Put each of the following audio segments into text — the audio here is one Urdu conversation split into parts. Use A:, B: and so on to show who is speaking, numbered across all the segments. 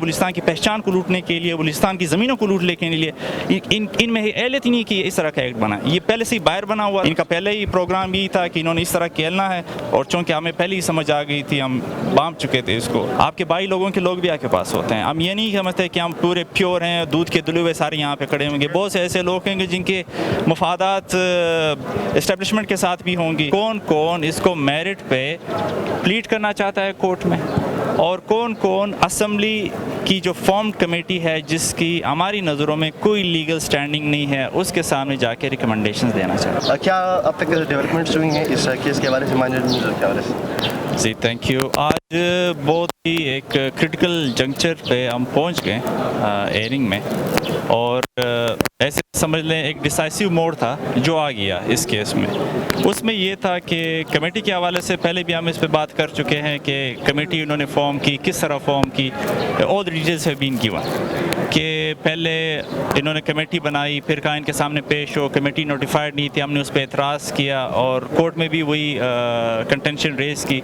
A: بلوچستان کی پہچان کو لوٹنے کے لیے، بلوچستان کی زمینوں کو لوٹنے کے لیے ان میں اہلیت ہی نہیں کہ اس طرح کا ایکٹ بنا. یہ پہلے سے ہی باہر بنا ہوا. ان کا پہلے ہی پروگرام یہ تھا کہ انہوں نے اس طرح کھیلنا ہے، اور چونکہ ہمیں پہلے ہی سمجھ آ گئی تھی، ہم بانپ چکے تھے اس کو. آپ کے بھائی لوگوں کے لوگ بھی آپ کے پاس ہوتے ہیں. ہم یہ نہیں سمجھتے کہ ہم پورے پیور ہیں، دودھ کے دلے ہوئے سارے یہاں پہ کھڑے ہوں گے. بہت سے ایسے لوگ ہیں جن کے مفادات اسٹیبلشمنٹ کے ساتھ بھی ہوں گی. کون کون اس کو میرٹ پہ پلیٹ کرنا چاہتا ہے کورٹ میں، اور کون کون اسمبلی کی جو فارم کمیٹی ہے جس کی ہماری نظروں میں کوئی لیگل سٹینڈنگ نہیں ہے، اس کے سامنے جا کے ریکمنڈیشنز دینا چاہتا ہے.
B: کیا اب تک ڈیولپمنٹس ہوئی ہیں اس کیس کے حوالے سے، مینجمنٹ کے حوالے سے؟
A: جی تھینک یو. آج بہت ہی ایک کرٹیکل جنکچر پہ ہم پہنچ گئے ایئرنگ میں، اور ایسے سمجھ لیں ایک ڈیسائسیو موڈ تھا جو آ گیا اس کیس میں. اس میں یہ تھا کہ کمیٹی کے حوالے سے پہلے بھی ہم اس پہ بات کر چکے ہیں کہ کمیٹی انہوں نے فارم کی، کس طرح فارم کی. آل ڈیٹیلز ہیو بین گیون کہ پہلے انہوں نے کمیٹی بنائی، پھر کہا ان کے سامنے پیش ہو. کمیٹی نوٹیفائڈ نہیں تھی، ہم نے اس پہ اعتراض کیا، اور کورٹ میں بھی وہی کنٹینشن ریز کی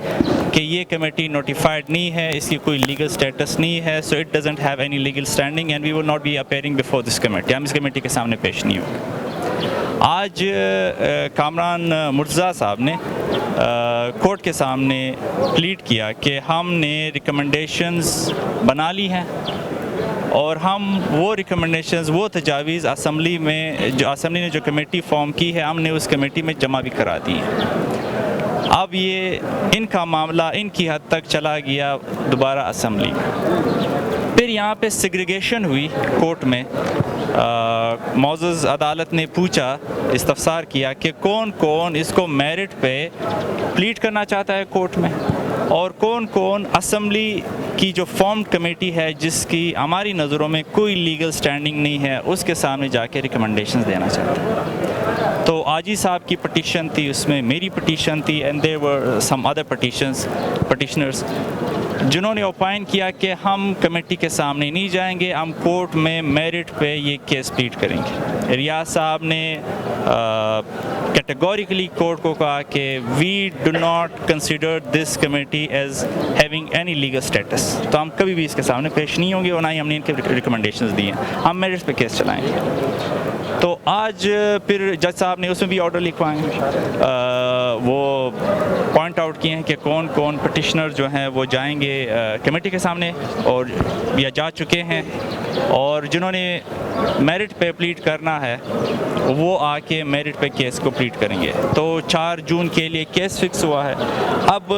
A: کہ یہ کمیٹی نوٹیفائڈ نہیں ہے، اس کی کوئی لیگل سٹیٹس نہیں ہے، so it doesn't have any legal standing and we will not be appearing before this committee. ہم اس کمیٹی کے سامنے پیش نہیں ہوں. آج کامران مرتضیٰ صاحب نے کورٹ کے سامنے پلیڈ کیا کہ ہم نے ریکمنڈیشنز بنا لی ہیں، اور ہم وہ ریکمنڈیشنز، وہ تجاویز اسمبلی نے جو کمیٹی فارم کی ہے، ہم نے اس کمیٹی میں جمع بھی کرا دی ہیں. اب یہ ان کا معاملہ ان کی حد تک چلا گیا دوبارہ اسمبلی میں. پھر یہاں پہ سیگریگیشن ہوئی کورٹ میں. معزز عدالت نے پوچھا، استفسار کیا کہ کون کون اس کو میرٹ پہ پلیٹ کرنا چاہتا ہے کورٹ میں، اور کون کون اسمبلی کی جو فارم کمیٹی ہے جس کی ہماری نظروں میں کوئی لیگل سٹینڈنگ نہیں ہے، اس کے سامنے جا کے ریکمنڈیشنز دینا چاہتا ہے. تو آجی صاحب کی پٹیشن تھی، اس میں میری پٹیشن تھی، and there were some other پٹیشنرز جنہوں نے اوپائن کیا کہ ہم کمیٹی کے سامنے نہیں جائیں گے، ہم کورٹ میں میرٹ پہ یہ کیس پلیٹ کریں گے. ریاض صاحب نے کیٹیگوریکلی کورٹ کو کہا کہ we do not consider this committee as having any legal status. تو ہم کبھی بھی اس کے سامنے پیش نہیں ہوں گے، اور نہ ہی ہم نے ان کے ریکمنڈیشنز دی ہیں. ہم میرٹ پہ کیس چلائیں گے. تو آج پھر جج صاحب نے اس میں بھی آرڈر لکھوائے ہیں. وہ پوائنٹ آؤٹ کیے ہیں کہ کون کون پٹیشنر جو ہیں وہ جائیں گے کمیٹی کے سامنے، اور یا جا چکے ہیں، اور جنہوں نے میرٹ پہ پلیٹ کرنا ہے وہ آ کے میرٹ پہ کیس کو پلیٹ کریں گے. تو 4 جون کے لیے کیس فکس ہوا ہے. اب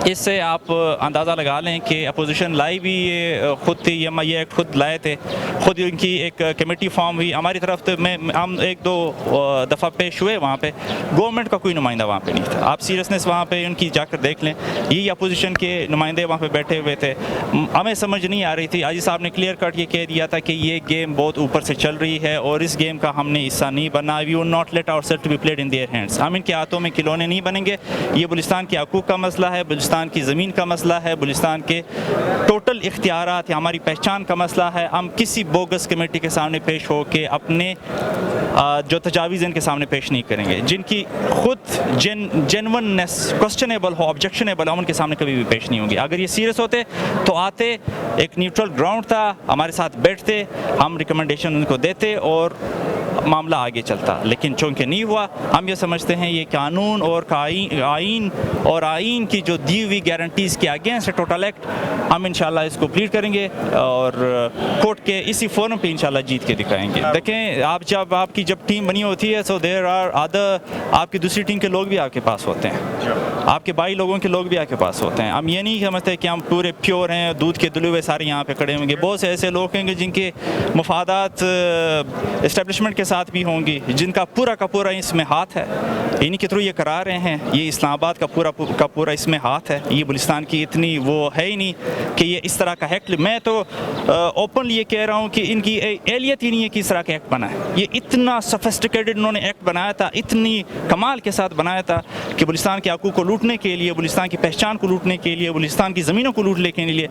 A: اس سے آپ اندازہ لگا لیں کہ اپوزیشن لائی بھی یہ خود تھی، یہ ایک خود لائے تھے، خود ان کی ایک کمیٹی فارم ہوئی. ہماری طرف تو ہم 1-2 دفعہ پیش ہوئے، وہاں پہ گورنمنٹ کا کوئی نمائندہ وہاں پہ نہیں تھا. آپ سیریسنس وہاں پہ ان کی جا کر دیکھ لیں، یہی اپوزیشن کے نمائندے وہاں پہ بیٹھے ہوئے تھے. ہمیں سمجھ نہیں آ رہی تھی. عاجز صاحب نے کلیئر کٹ یہ کہہ دیا تھا کہ یہ گیم بہت اوپر سے چل رہی ہے، اور اس گیم کا ہم نے حصہ نہیں بننا. We will not let our self to be played in their hands. ہم ان کے ہاتھوں میں کھلونے نہیں بنیں گے. یہ بلوچستان کے حقوق کا مسئلہ ہے، بلوچستان کی زمین کا مسئلہ ہے، بلوچستان کے ٹوٹل اختیارات یا ہماری پہچان کا مسئلہ ہے. ہم کسی بوگس کمیٹی کے سامنے پیش ہو کے اپنے جو تجاویز ان کے سامنے پیش نہیں کریں گے، جن کی خود جینوننس کوسچنیبل ہو، آبجیکشنیبل ہو، ہم ان کے سامنے کبھی بھی پیش نہیں ہوں گے. اگر یہ سیریس ہوتے تو آتے، ایک نیوٹرل گراؤنڈ تھا، ہمارے ساتھ بیٹھتے، ہم ریکمنڈیشن ان کو دیتے اور معاملہ آگے چلتا. لیکن چونکہ نہیں ہوا، ہم یہ سمجھتے ہیں یہ قانون اور آئین کی جو دی ہوئی گارنٹیز کے اگینسٹ ٹوٹل ایکٹ، ہم انشاءاللہ اس کو پلیٹ کریں گے، اور کورٹ کے اسی فورم پہ انشاءاللہ جیت کے دکھائیں گے. دیکھیں، آپ کی جب ٹیم بنی ہوتی ہے، سو دیر آر ادر، آپ کی دوسری ٹیم کے لوگ بھی آپ کے پاس ہوتے ہیں، آپ کے بھائی لوگوں کے لوگ بھی آپ کے پاس ہوتے ہیں. ہم یہ نہیں سمجھتے کہ ہم پورے پیور ہیں، دودھ کے دلے ہوئے سارے یہاں پہ کھڑے ہوں گے. بہت سے ایسے لوگ ہیں جن کے مفادات اسٹیبلشمنٹ کے ساتھ بھی ہوں گی، جن کا پورا اس میں ہاتھ ہے. انہی کے تھرو یہ کرا رہے ہیں. یہ اسلام آباد کا پورا اس میں ہاتھ ہے. یہ بلوچستان کی اتنی وہ ہے ہی نہیں کہ یہ اس طرح کا ایکٹ. میں تو اوپنلی یہ کہہ رہا ہوں کہ ان کی اہلیت ہی نہیں ہے کہ اس طرح کا ایکٹ بنا ہے. یہ اتنا سفسٹیکیٹڈ انہوں نے ایکٹ بنایا تھا، اتنی کمال کے ساتھ بنایا تھا کہ بلوچستان کے حقوق کو لوٹنے کے لیے، بلوچستان کی پہچان کو لوٹنے کے لیے، بلوچستان کی زمینوں کو لوٹنے کے لیے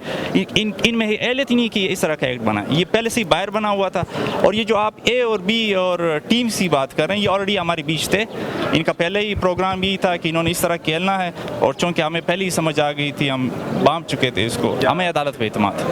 A: ان میں اہلیت ہی نہیں کہ اس طرح کا ایکٹ بنا ہے. یہ پہلے سے ہی باہر بنا ہوا تھا. اور یہ جو آپ اے اور بی اور ٹیمز کی بات کر رہے ہیں، یہ آلریڈی ہمارے بیچ تھے. ان کا پہلے ہی پروگرام بھی تھا کہ انہوں نے اس طرح کھیلنا ہے، اور چونکہ ہمیں پہلے ہی سمجھ آ گئی تھی، ہم بانپ چکے تھے اس کو، ہمیں عدالت پہ اعتماد.